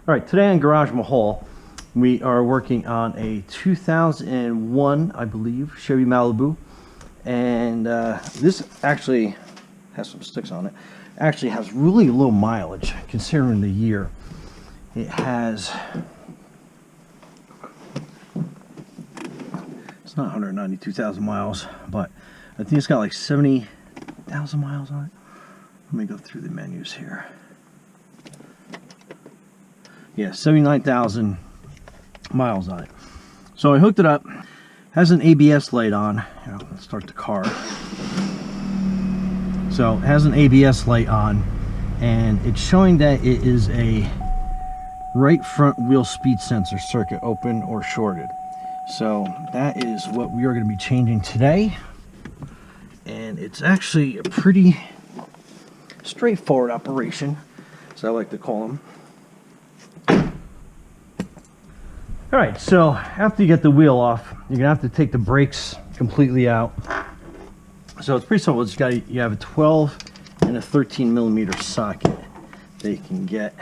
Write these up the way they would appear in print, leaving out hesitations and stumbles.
All right, today on Garage Mahal, we are working on a 2001, I believe, Chevy Malibu. And this actually has some sticks on it. Actually has really low mileage considering the year. It has, it's not 192,000 miles, but I think it's got like 70,000 miles on it. Let me go through the menus here. Yeah, 79,000 miles on it. So I hooked it up. Has an ABS light on. Here, let's start the car. So it has an ABS light on, and it's showing that it is a right front wheel speed sensor circuit, open or shorted. So that is what we are going to be changing today. And it's actually a pretty straightforward operation, as I like to call them. Alright, so after you get the wheel off, you're going to have to take the brakes completely out. So it's pretty simple. You have a 12 and a 13 millimeter socket that you can get.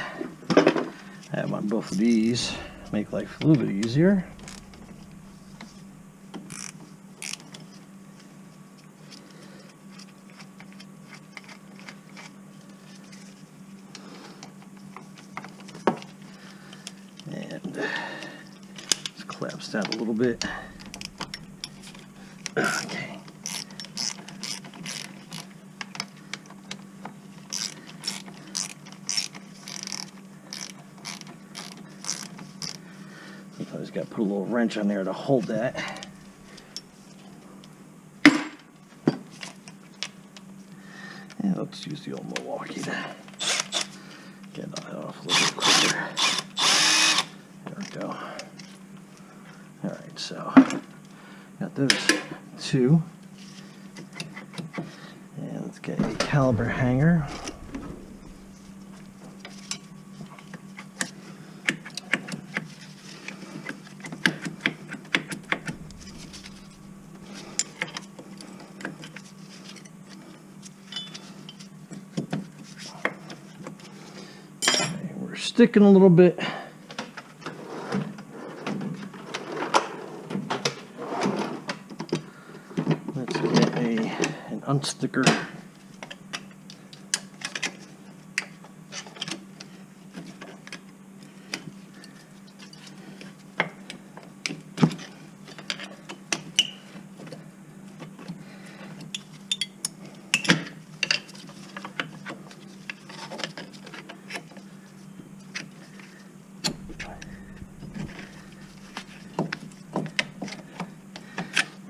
I have on both of these, make life a little bit easier. And collapse that a little bit. Okay. Sometimes got to put a little wrench on there to hold that. And let's use the old Milwaukee to get that off a little bit quicker. There we go. Alright, so got those two. And let's get a caliber hanger. Okay, we're sticking a little bit. An unsticker.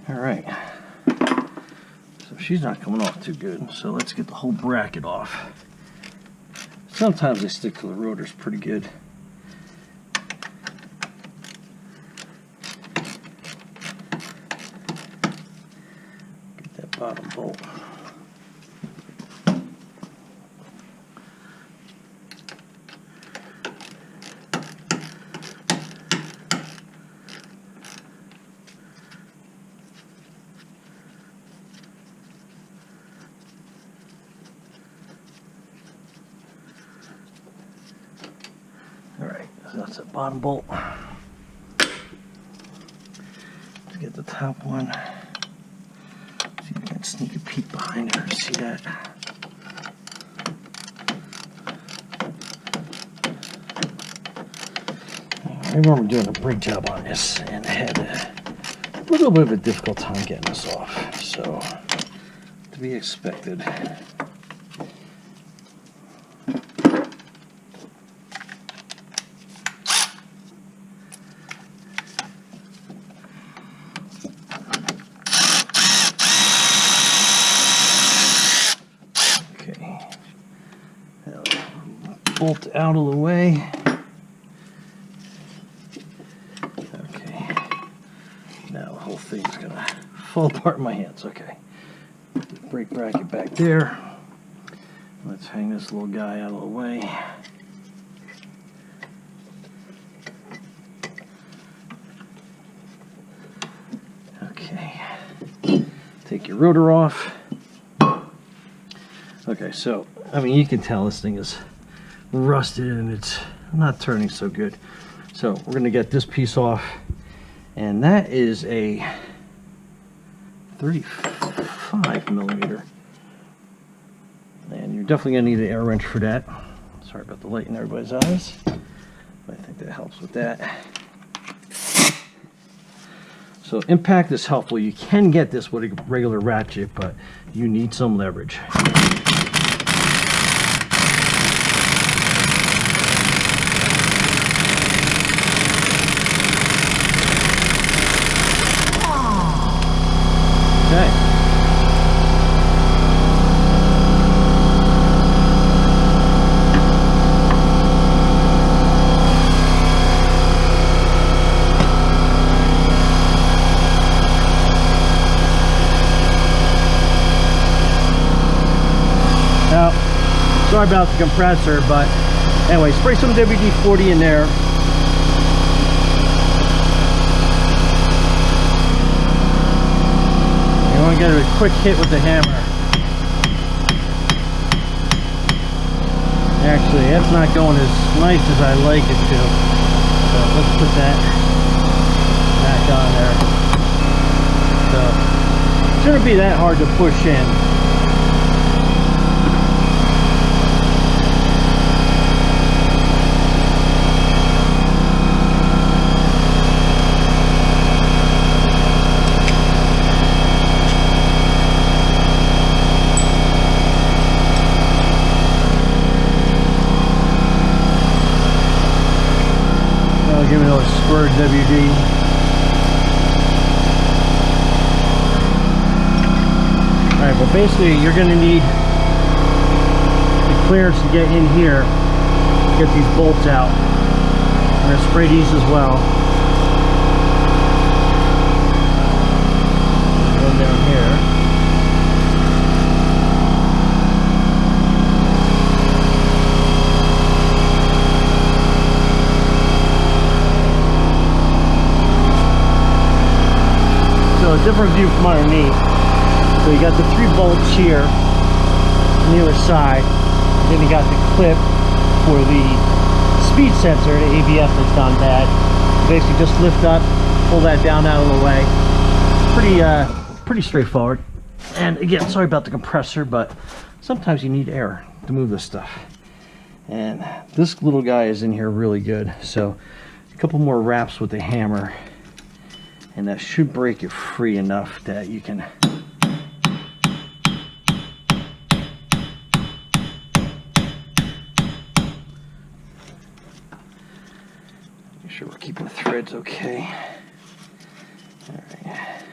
All right. She's not coming off too good, so let's get the whole bracket off. Sometimes they stick to the rotors pretty good. Get that bottom bolt. That's the bottom bolt. Let's get the top one. See if I can sneak a peek behind her. See that? I remember doing a brake job on this and had a little bit of a difficult time getting this off. So, to be expected. Bolt out of the way. Okay. Now the whole thing's gonna fall apart in my hands. Okay. Put the brake bracket back there. Let's hang this little guy out of the way. Okay. Take your rotor off. Okay, so I mean, you can tell this thing is rusted and it's not turning so good. So we're going to get this piece off, and that is a 35 millimeter. And you're definitely going to need an air wrench for that. Sorry about the light in everybody's eyes, but I think that helps with that. So impact is helpful. You can get this with a regular ratchet, but you need some leverage. Okay. Now, sorry about the compressor, but anyway, spray some WD-40 in there. You want to get a quick hit with the hammer. Actually, that's not going as nice as I like it to. So let's put that back on there. So, shouldn't be that hard to push in. Give me another squirt WD. Alright, but basically you're going to need the clearance to get in here, get these bolts out. I'm going to spray these as well. Go down here. A different view from underneath. So you got the 3 bolts here on the other side, and then you got the clip for the speed sensor. The ABS has gone bad. Basically just lift up, pull that down out of the way. Pretty straightforward. And again, sorry about the compressor, but sometimes you need air to move this stuff. And this little guy is in here really good. So a couple more wraps with the hammer, and that should break it free enough that you can make sure we're keeping the threads okay. Alright.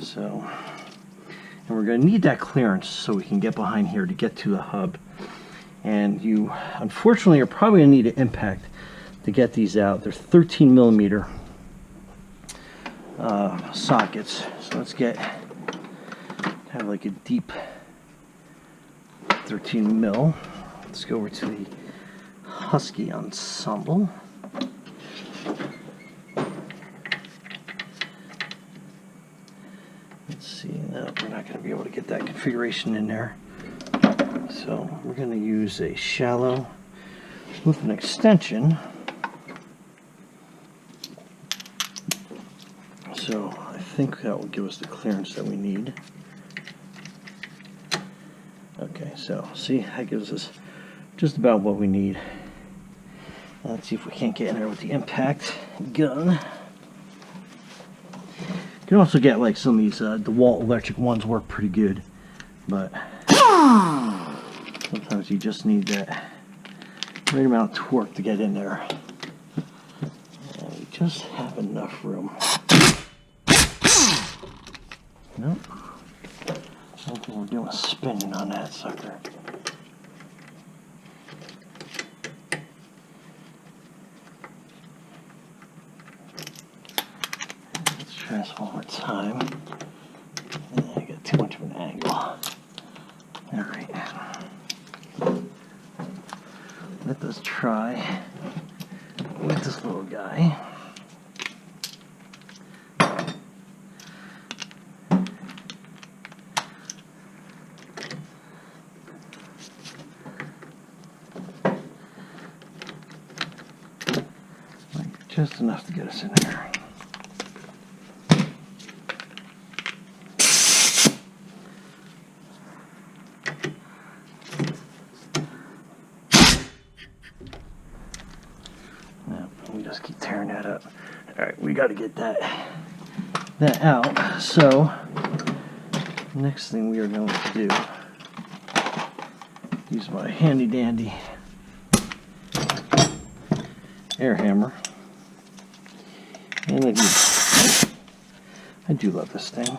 So, and we're going to need that clearance so we can get behind here to get to the hub. And you unfortunately are probably going to need an impact to get these out. They're 13 millimeter sockets. So let's get kind of like a deep 13 mil. Let's go over to the Husky ensemble. Let's see, no, we're not going to be able to get that configuration in there. So we're going to use a shallow with an extension. So I think that will give us the clearance that we need. Okay, so see, that gives us just about what we need. Let's see if we can't get in there with the impact gun. You can also get like some of these DeWalt electric ones work pretty good, but sometimes you just need that right amount of torque to get in there. And we just have enough room. Nope. I don't think we're doing spinning on that sucker. Let's try this one more time. I got too much of an angle. Alright. Let us try with this little guy. Just enough to get us in there. We just keep tearing that up. All right, we got to get that out. So next thing we are going to do, use my handy dandy air hammer. And I do love this thing.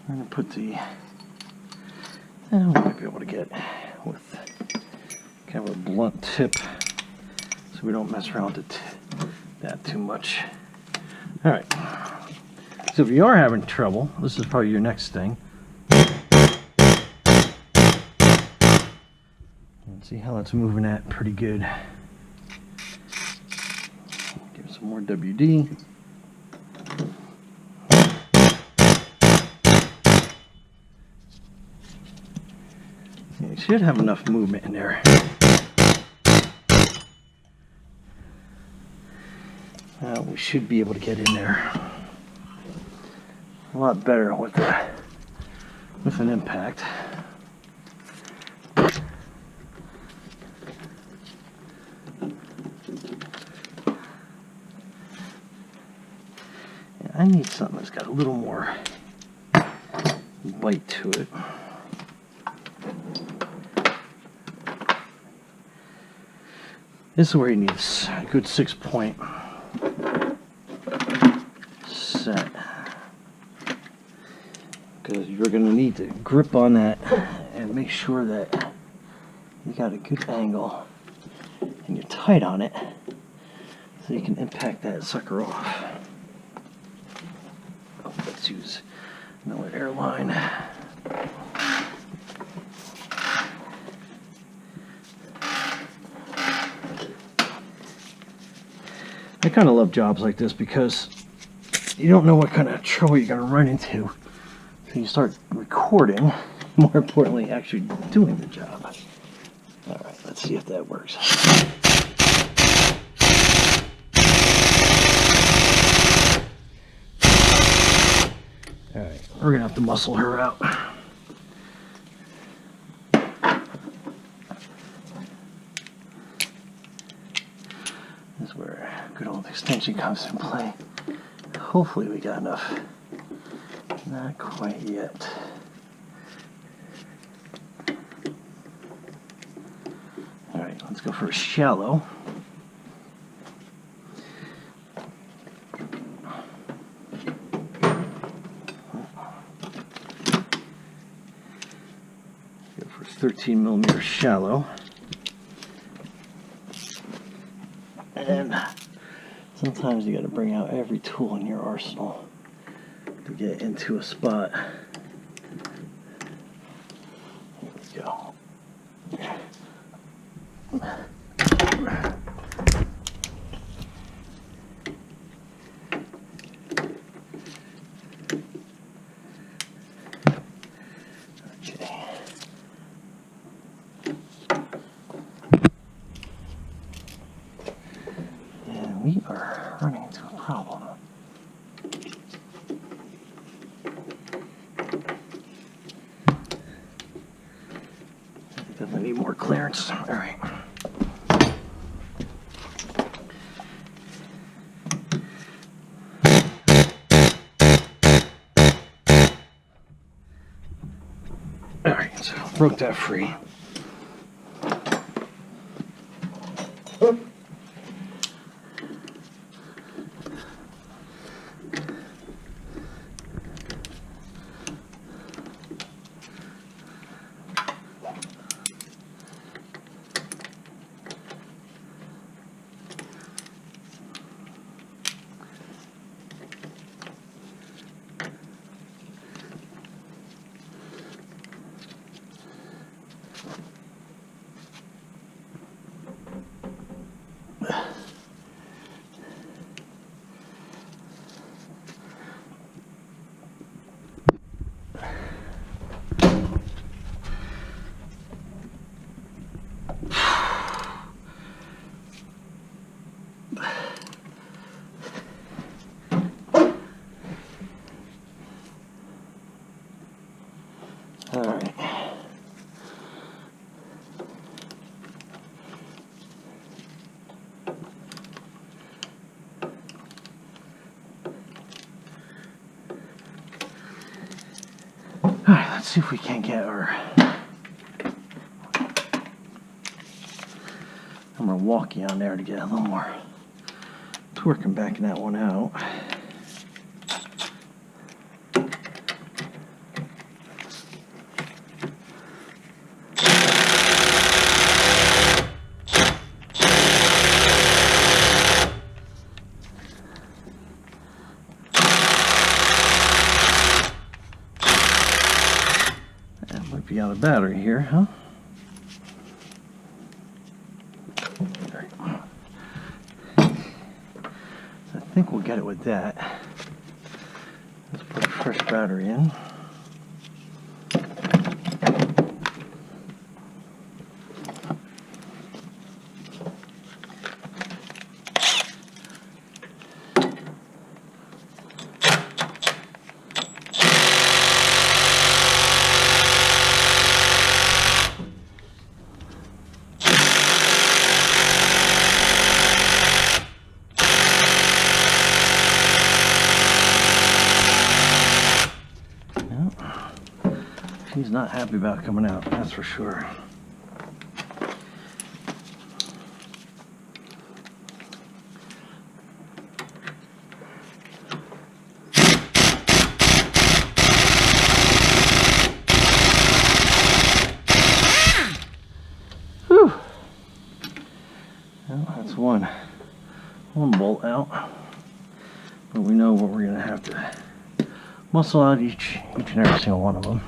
I'm going to put we might be able to get with kind of a blunt tip so we don't mess around with that too much. All right, so if you are having trouble, this is probably your next thing. See how that's moving at pretty good. Give it some more WD. You should have enough movement in there. We should be able to get in there a lot better with an impact. I need something that's got a little more bite to it. This is where you need a good 6-point set, because you're going to need to grip on that and make sure that you got a good angle and you're tight on it so you can impact that sucker off. Let's use another airline. I kind of love jobs like this because you don't know what kind of trouble you're going to run into. So you start recording, more importantly, actually doing the job. All right, let's see if that works. All right, we're going to have to muscle her out. This is where good old extension comes in play. Hopefully we got enough. Not quite yet. All right, let's go for a shallow. Go for 13mm shallow. And sometimes you got to bring out every tool in your arsenal to get into a spot. Here we go. Okay. And we are running into a problem. Definitely need more clearance. All right. All right, so broke that free. All right. All right, let's see if we can't get our... I'm gonna walk you on there to get a little more torque and backing that one out. That might be out of battery here, huh? I think we'll get it with that. Let's put a fresh battery in. He's not happy about coming out, that's for sure. Whew. Well, that's one bolt out, but we know what we're gonna have to muscle out each and every single one of them.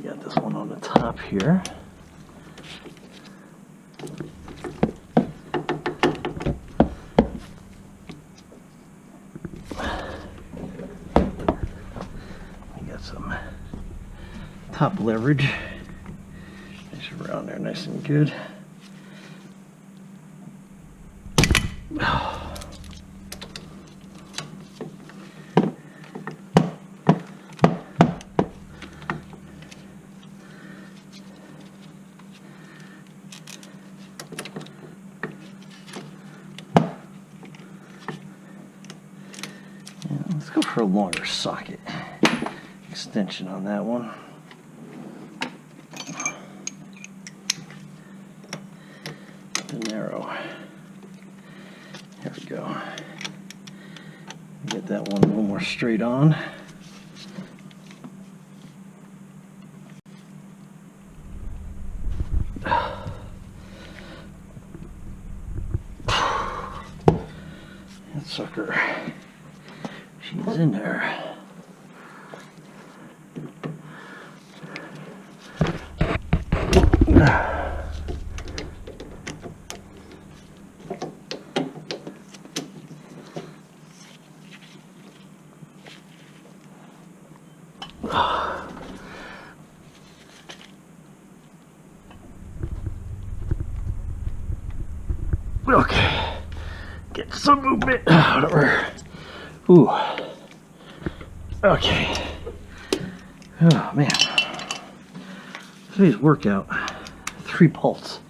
You got this one on the top here. We got some top leverage. Nice around there, nice and good. Let's go for a longer socket extension on that one. The narrow. There we go. Get that one a little more straight on. That sucker. She's in there. Okay, get some movement. Whatever. Ooh. Okay. Oh man. Today's workout. 3 pulse.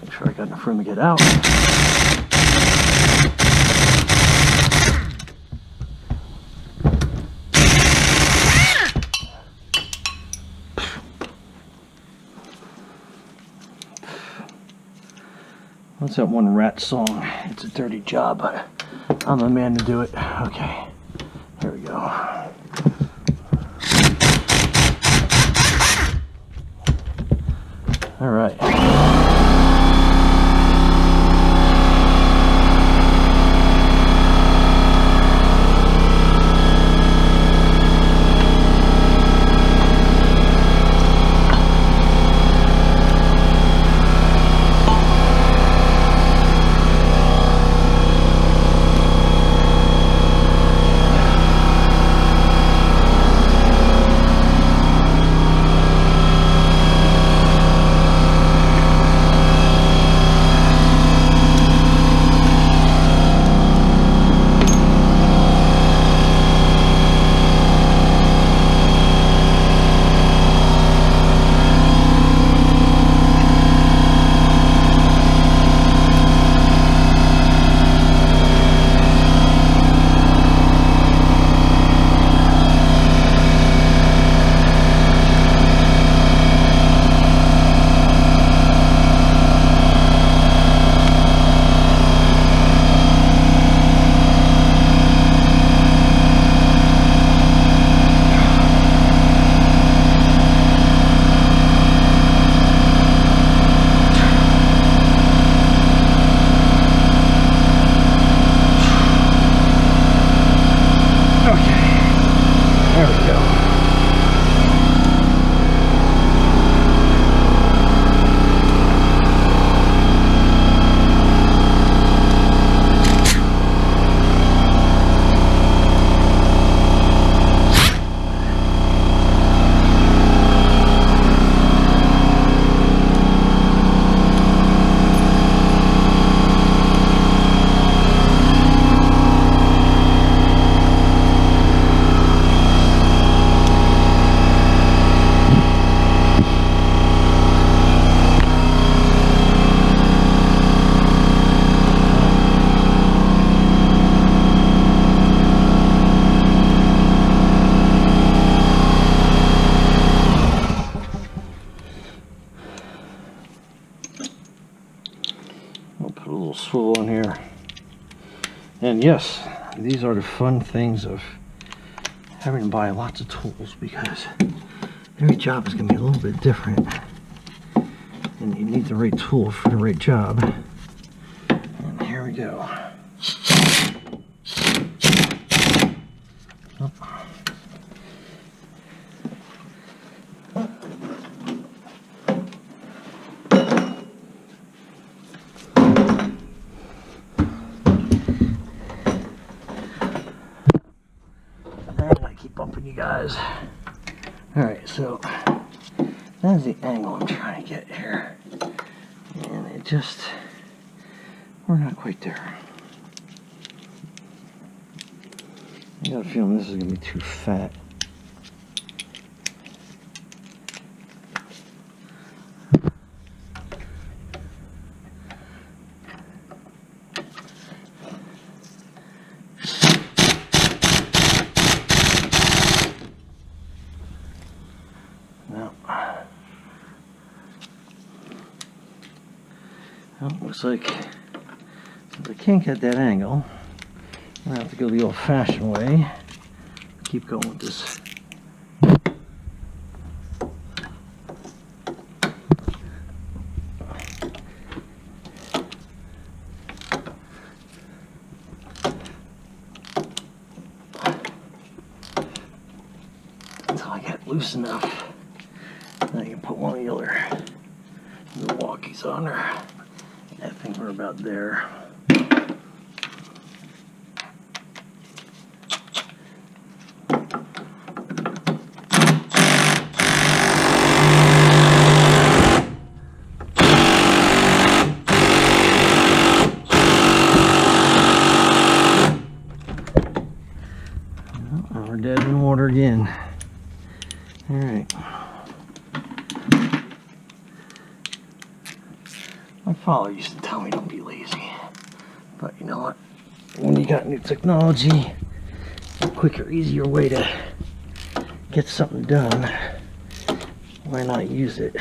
Make sure I got enough room to get out. What's that one rat song? It's a dirty job, but I'm the man to do it. Okay, here we go. All right. Put a little swivel in here. And yes, these are the fun things of having to buy lots of tools, because every job is going to be a little bit different. And you need the right tool for the right job. And here we go. Oh. I keep bumping you guys. Alright, so that's the angle I'm trying to get here. And it just, we're not quite there. I got a feeling this is going to be too fat. Well, looks like since I can't get that angle, I'm going to have to go the old-fashioned way. Keep going with this. Until I get loose enough, then I can put one of the other Milwaukee's on there. I think we're about there. Oh, we're dead in the water again. All right. My father used to tell me don't be lazy, but you know what? When you got new technology, a quicker, easier way to get something done, why not use it?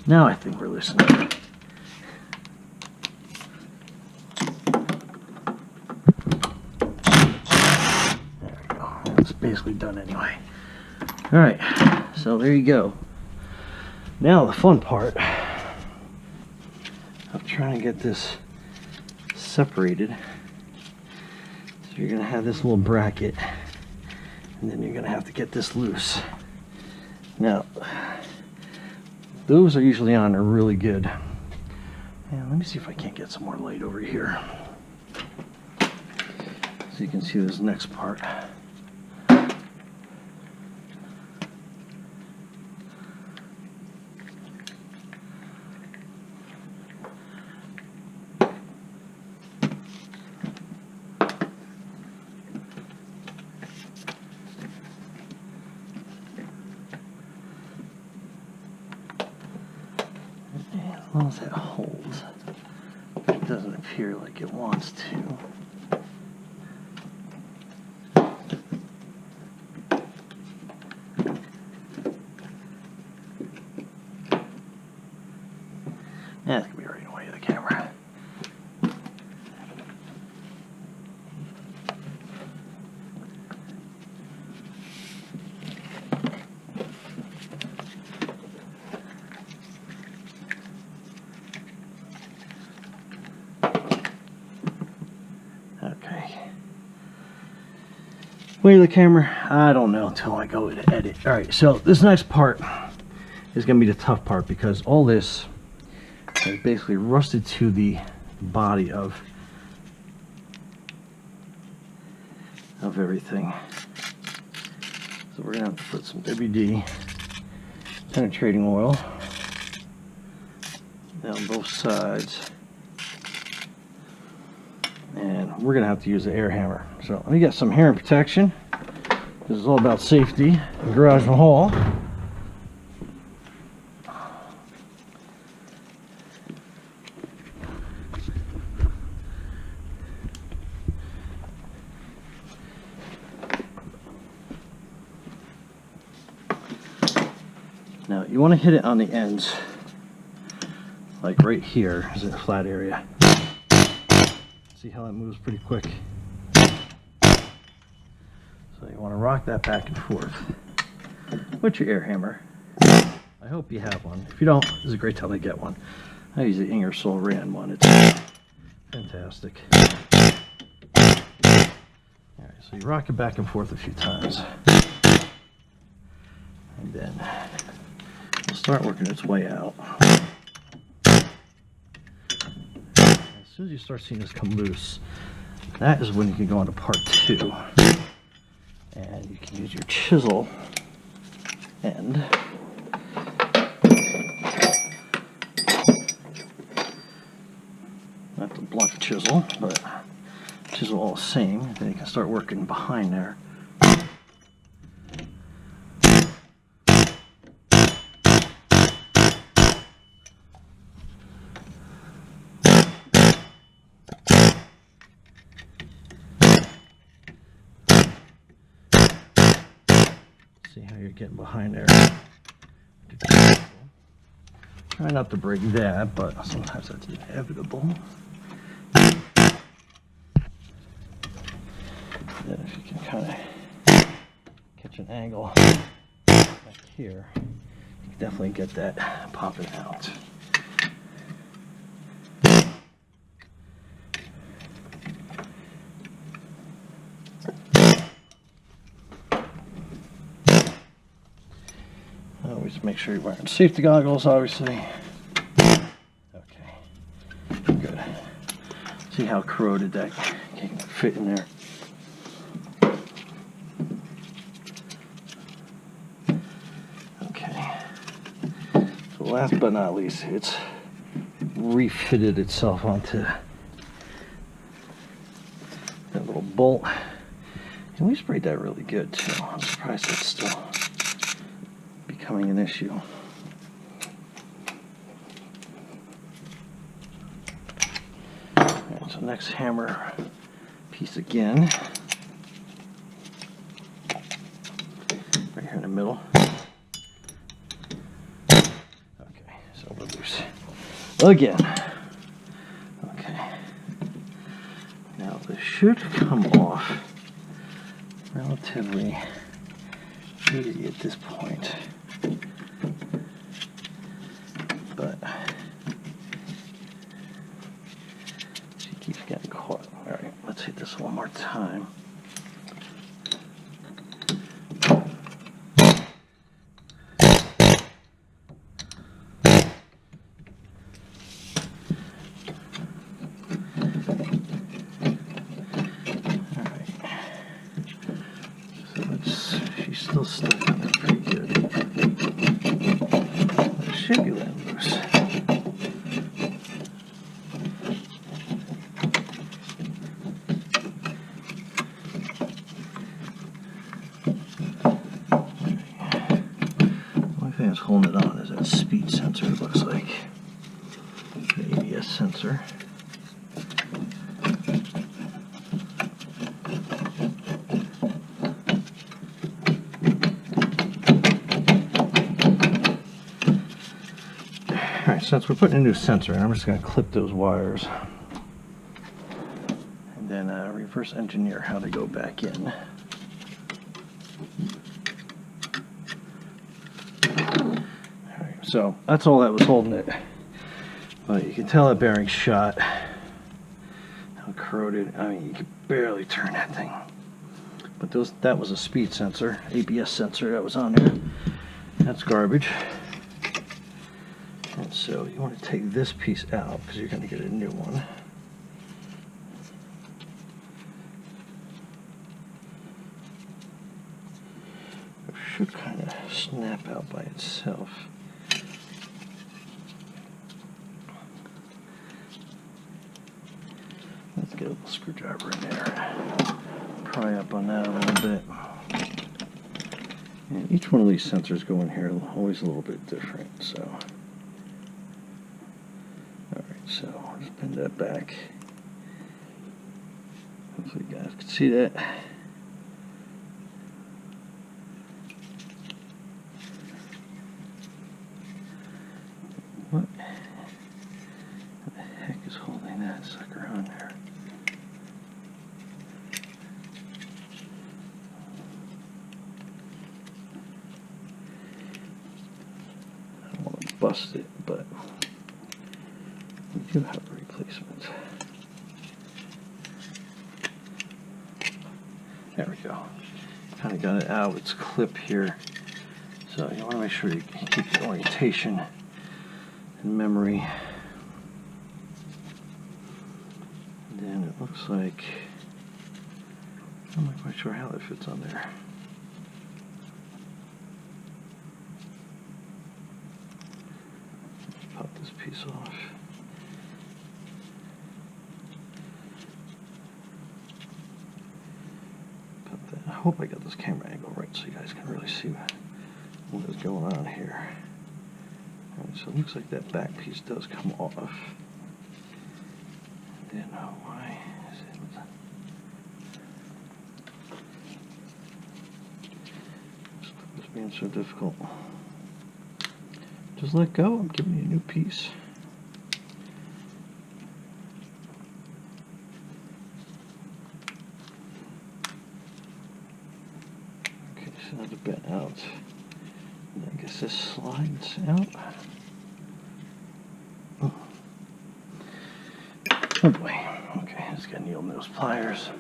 Now I think we're listening. There we go. It's basically done anyway. All right, so there you go. Now the fun part. I'm trying to get this separated. So you're going to have this little bracket, and then you're going to have to get this loose. Now, those are usually on, are really good. And let me see if I can't get some more light over here, so you can see this next part. As long as it holds, it doesn't appear like it wants to. Yeah, it's going to be right in the way of the camera. Way of the camera, I don't know until I go to edit. All right, so this next part is going to be the tough part, because all this is basically rusted to the body of everything. So we're going to have to put some WD penetrating oil down both sides, and we're going to have to use the air hammer. So let me get some hair and protection. This is all about safety in garage and hall. Now you want to hit it on the ends, like right here is a flat area. See how that moves pretty quick. So you want to rock that back and forth with your air hammer. I hope you have one. If you don't, this is a great time to get one. I use the Ingersoll Rand one. It's fantastic. Alright, so you rock it back and forth a few times. And then it'll start working its way out. As soon as you start seeing this come loose, that is when you can go on to part 2. And you can use your chisel end not the blunt chisel, but chisel all the same. Then you can start working behind there. See how you're getting behind there. Try not to break that, but sometimes that's inevitable. Then if you can kind of catch an angle back here, you can definitely get that popping out. Always make sure you're wearing safety goggles, obviously. Okay, good. See how corroded that can fit in there. Okay. So last but not least, it's refitted itself onto that little bolt. And we sprayed that really good too. I'm surprised it's still becoming an issue. Alright, so next hammer piece again. Right here in the middle. Okay, so we're loose. Again. Okay. Now this should come off relatively easy at this point. But she keeps getting caught. Alright, let's hit this one more time. Alright. So she's still stuck in there pretty good. It should be letting loose. Only thing that's holding it on is that speed sensor, it looks like. The ABS sensor. Alright, since we're putting a new sensor in, I'm just going to clip those wires and then reverse engineer how to go back in. Alright, so that's all that was holding it. But you can tell that bearing's shot. How corroded. I mean, you can barely turn that thing. But that was a speed sensor, ABS sensor that was on there. That's garbage. And so you want to take this piece out because you're going to get a new one. It should kind of snap out by itself. Let's get a little screwdriver in there. Pry up on that a little bit. And each one of these sensors go in here always a little bit different, so. Alright, so I'll just bend that back. Hopefully you guys can see that. What the heck is holding that sucker on there? busted, but we do have a replacement. There we go. Kind of got it out of its clip here. So you want to make sure you keep your orientation and memory. And then it looks like, I'm not quite sure how that fits on there. Let's pop this piece off. Pop that. I hope I got this camera angle right so you guys can really see what is going on here. All right, so it looks like that back piece does come off. And then why is it? This being so difficult. Just let go. I'm giving you a new piece. Okay, so now the bent out. And I guess this slides out. Oh boy. Okay, just got needle nose pliers.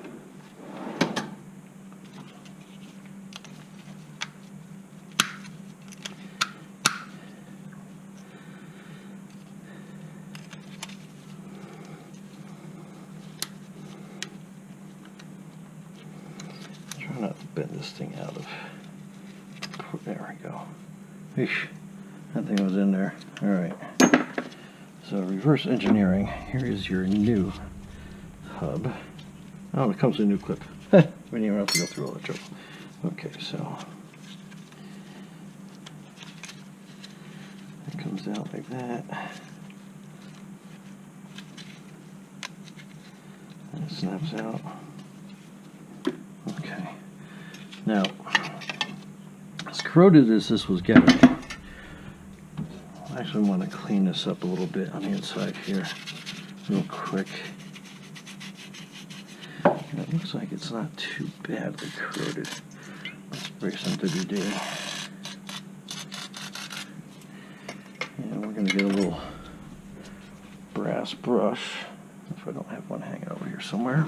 Try not to bend this thing out of. There we go. Eesh, that thing was in there. All right. So reverse engineering. Here is your new hub. Oh, it comes with a new clip. We didn't even have to go through all the trouble. Okay, so it comes out like that. And it snaps out. Okay. Now, as corroded as this was getting, I actually want to clean this up a little bit on the inside here, real quick. And it looks like it's not too badly corroded. Let's spray some WD. And we're going to get a little brass brush, if I don't have one hanging over here somewhere.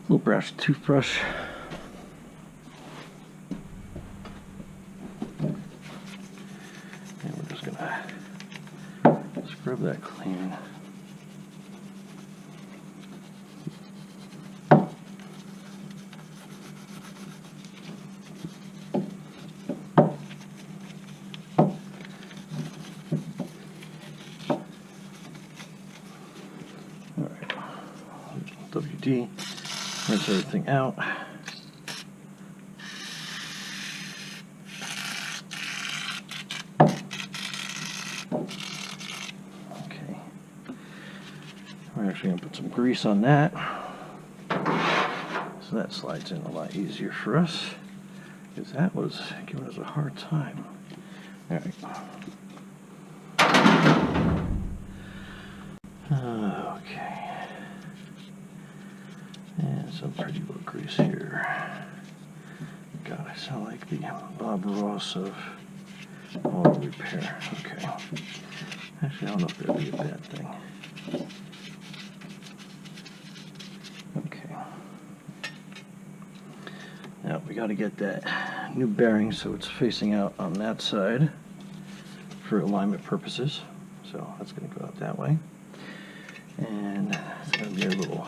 Little brass toothbrush. And we're just gonna scrub that clean. All right, WD. Rinse everything out. Okay. We're actually going to put some grease on that. So that slides in a lot easier for us, because that was giving us a hard time. All right. Okay. And some pretty little grease here. God, I sound like the Bob Ross of auto repair. Okay. Actually, I don't know if that'd be a bad thing. Okay. Now we got to get that new bearing so it's facing out on that side for alignment purposes. So that's going to go out that way. And it's going to be a little.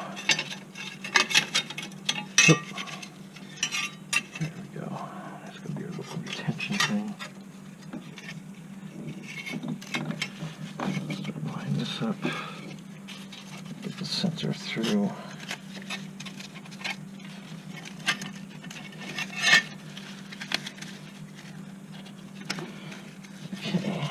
There we go. That's going to be our little retention thing. Start lining this up. Get the sensor through. Okay.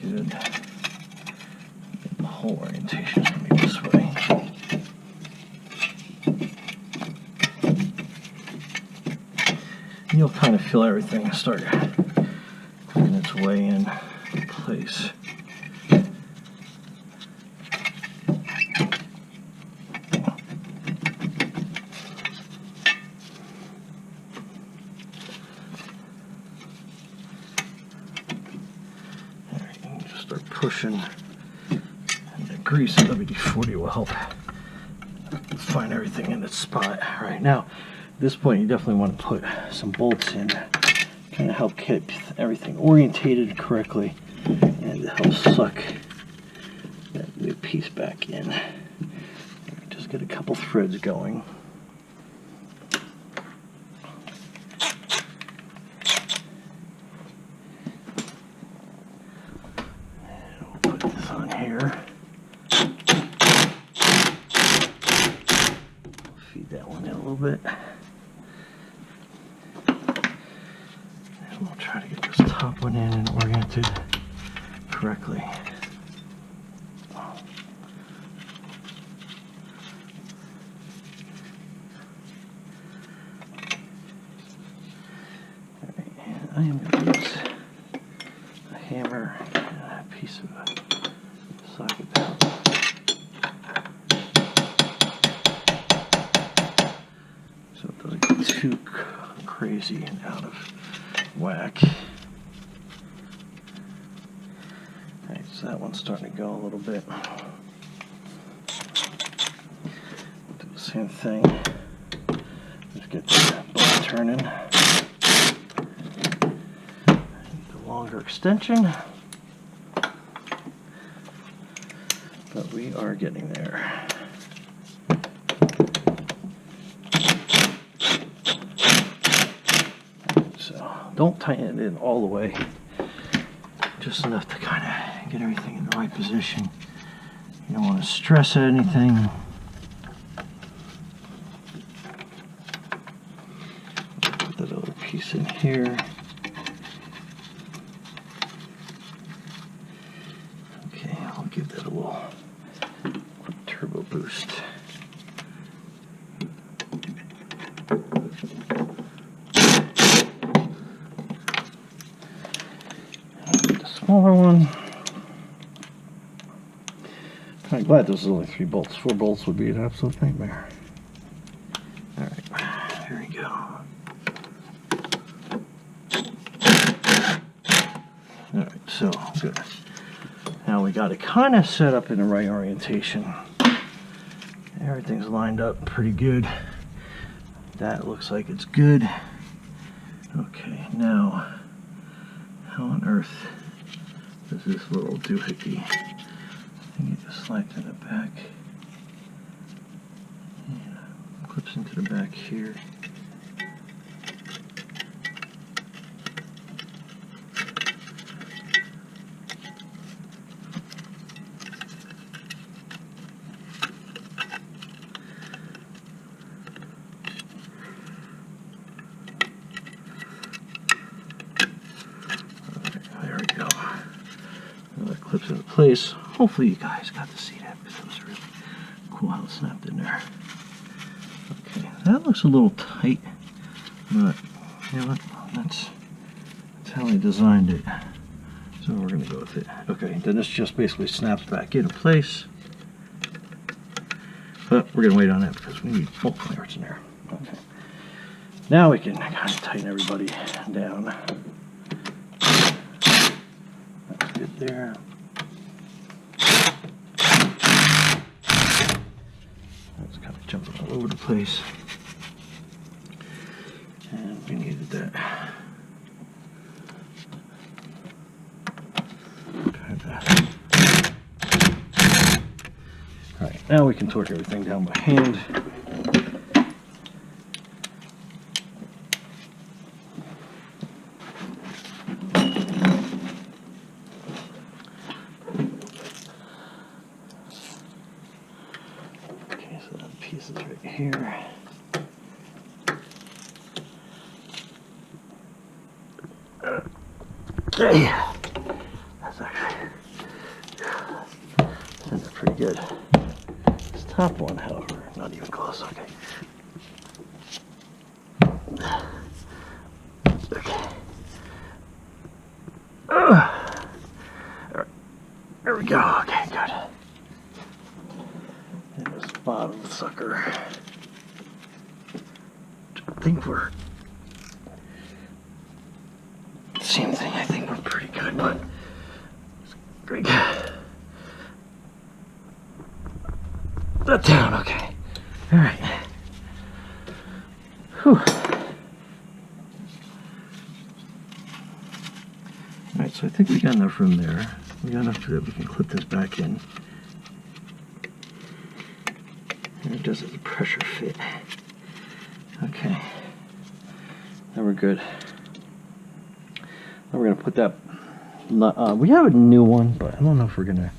Good. Get the whole orientation to be this way. And you'll kind of feel everything start clicking its way in place. Just start pushing, and the grease of WD-40 will help find everything in its spot. All right, now at this point you definitely want to put some bolts in, kind of help keep everything orientated correctly and help suck that new piece back in. Just get a couple threads going. And we'll put this on here. Feed that one in a little bit. And we'll try to get this top one in and oriented correctly. I am going to use a hammer and a piece of a socket valve. So it doesn't get too crazy and out of whack. Alright, so that one's starting to go a little bit. Do the same thing. Just get the bolt turning. Longer extension, but we are getting there. So don't tighten it in all the way, just enough to kind of get everything in the right position. You don't want to stress anything. Put that other piece in here. Give that a little quick turbo boost. The smaller one. I'm glad this is only 3 bolts. 4 bolts would be an absolute nightmare. Alright, here we go. Alright, so good. Now we got it kind of set up in the right orientation. Everything's lined up pretty good. That looks like it's good. Okay, now how on earth does this little doohickey? I think it just slides in the back. And clips into the back here. Clips into place. Hopefully you guys got to see that because it was really cool how it snapped in there. Okay, that looks a little tight, but you know what? That's how I designed it. So we're gonna go with it. Okay, then this just basically snaps back into place. But we're gonna wait on that because we need bolt clearance in there. Okay. Now we can kind of tighten everybody down. That's good there. That's kind of jumping all over the place. And we needed that. Alright, now we can torque everything down by hand. Okay, so that piece is right here. Okay, that's actually pretty good. This top one, however, not even close. Okay. Okay. bottom sucker. I think we're same thing. I think we're pretty good, but pretty good. That down, okay. All right. Whew. All right, so I think we got enough room there. We got enough that we can clip this back in. And it does as a pressure fit. Okay. Now we're good. Now we're gonna put that. We have a new one, but I don't know if we're gonna.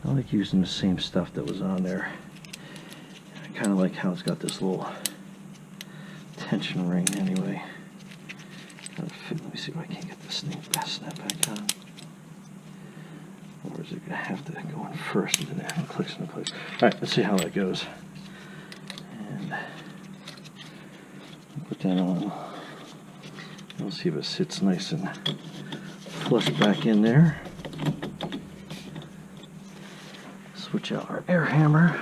I like using the same stuff that was on there. I kind of like how it's got this little tension ring anyway. Kind of fit. Let me see if I can get this thing snap back on. Or is it gonna have to go in first and then it clicks into place? All right, let's see how that goes. And put that on. We'll see if it sits nice and flush back in there. Switch out our air hammer.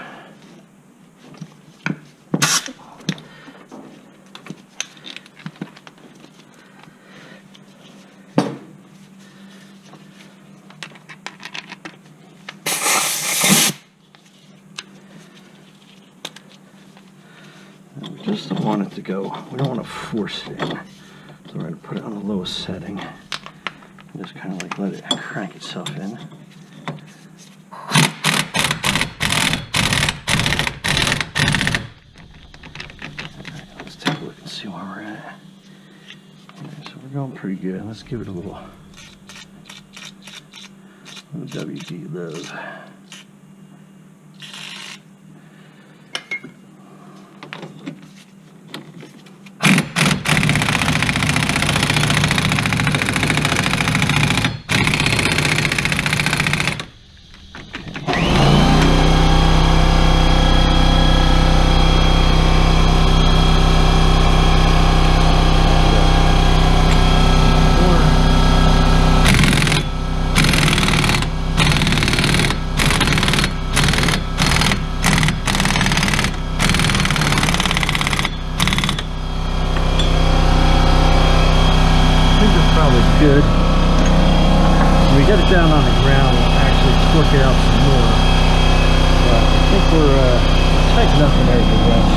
And we just don't want it to go, we don't want to force it in. So we're going to put it on the lowest setting. And just kind of like let it crank itself in. See where we're at. Okay, so we're going pretty good. Let's give it a little WD love. Good. We get it down on the ground, we'll actually torque it out some more. But I think we're tight enough in there to rest.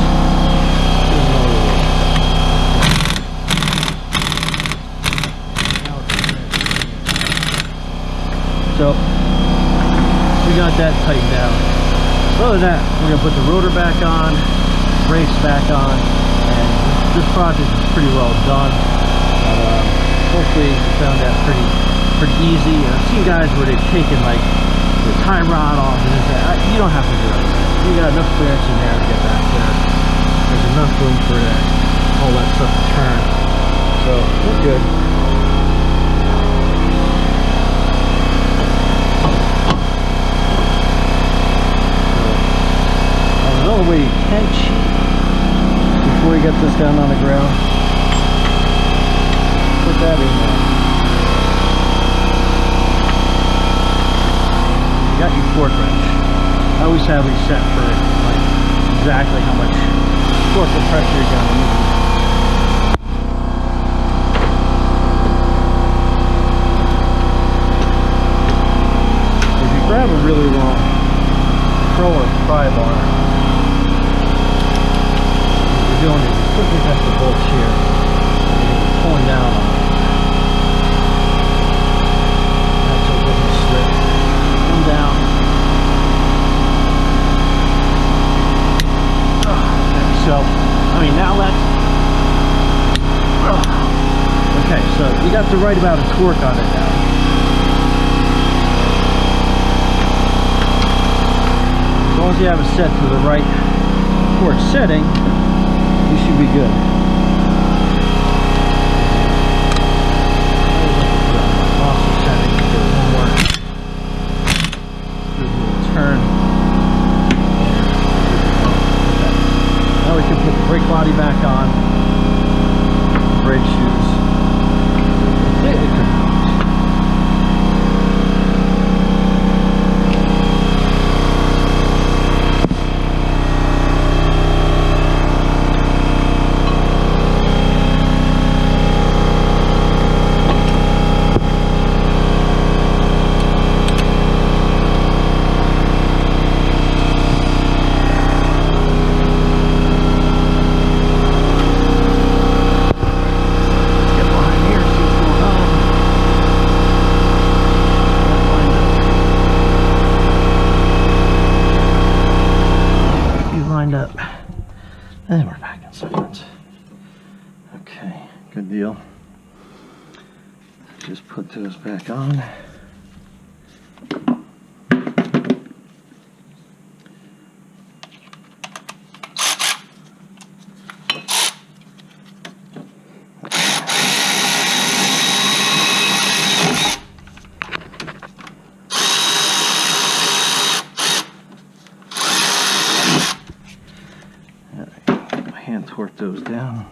So we got that tightened down. Other than that, we're gonna put the rotor back on, brakes back on, and this project is pretty well done. Hopefully you found that pretty easy. I've seen guys where they've taken like the tie rod off and that. You don't have to do it. You got enough clearance in there to get back there. There's enough room for that, all that stuff to turn. So we're good. So, another way you can cheat before you get this down on the ground. Put that in there. You got your torque wrench. I always have it set for like exactly how much torque and pressure you're going to need. If you grab a really long pro or pry bar, what you're doing is you're putting against the bolts here, and you're pulling down on it. Down. So, I mean, now let's. Okay, so you got the right amount of torque on it now. As long as you have it set to the right torque setting, you should be good. Now we can put the brake body back on, brake shoes. And we're back in silence. Okay, good deal. Just put those back on. Hand torque those down.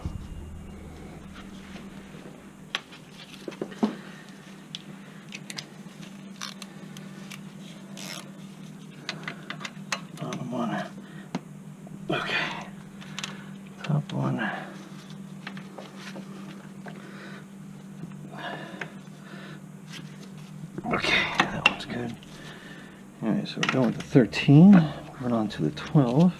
Bottom one. Okay. Top one. Okay, that one's good. Alright, so we're going with the 13. Moving on to the 12.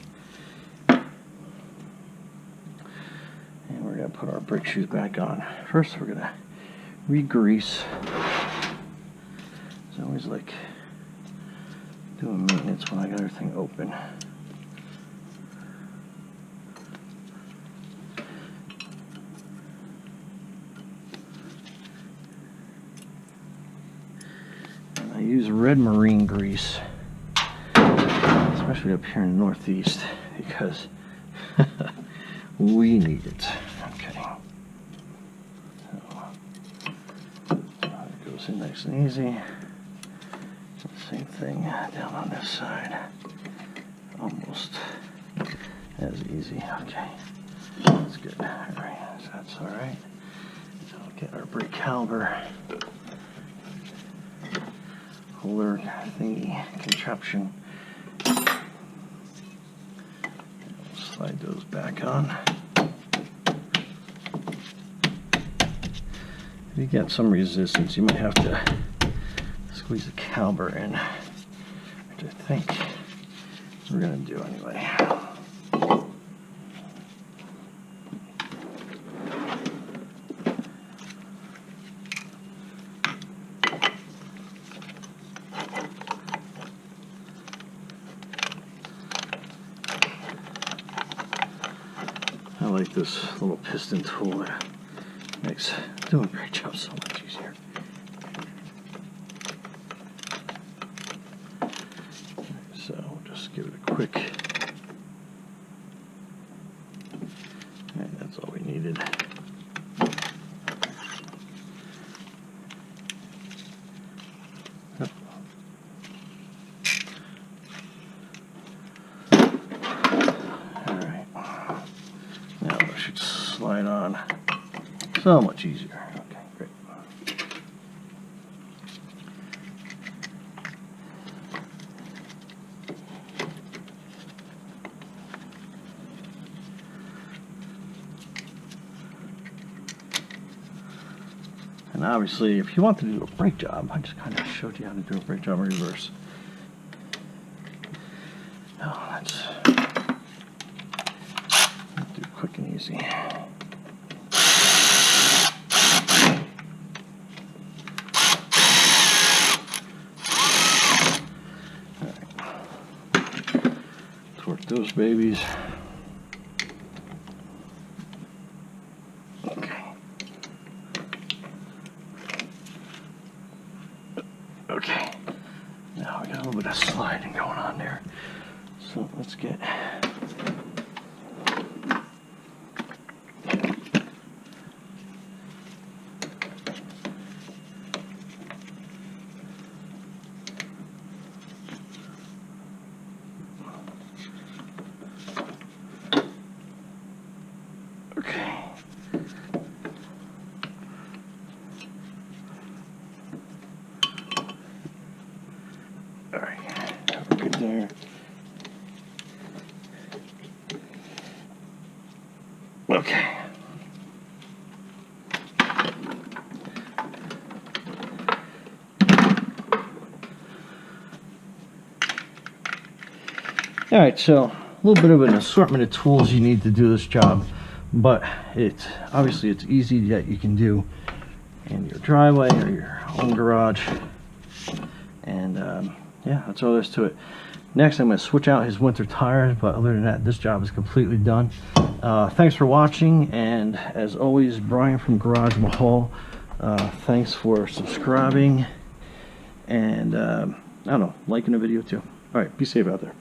Put our brake shoes back on. First, we're gonna re-grease. It's always like doing maintenance when I got everything open. And I use red marine grease, especially up here in the Northeast, because we need it. It goes in nice and easy. Same thing down on this side. Almost as easy. Okay, that's good. All right, so that's all right. So we'll get our brake caliper holder thingy contraption. We'll slide those back on. If you get some resistance, you might have to squeeze the caliper in, which I think we're going to do anyway. I like this little piston tool. It makes doing a great job so much easier. So we'll just give it a quick. Right, that's all we needed. Yep. All right. Now it should slide on. So much easier. Okay, great. And obviously, if you want to do a brake job, I just kind of showed you how to do a brake job in reverse. Oh, let's do quick and easy. Those babies. Okay. Okay. Now we got a little bit of sliding going on there. So let's get there. Okay. All right, so a little bit of an assortment of tools you need to do this job, but it's easy that you can do in your driveway or your own garage, and yeah, that's all there is to it. Next, I'm going to switch out his winter tires, but other than that, this job is completely done. Thanks for watching, and as always, Brian from Garage Mahal. Thanks for subscribing, and I don't know, liking the video too. All right, be safe out there.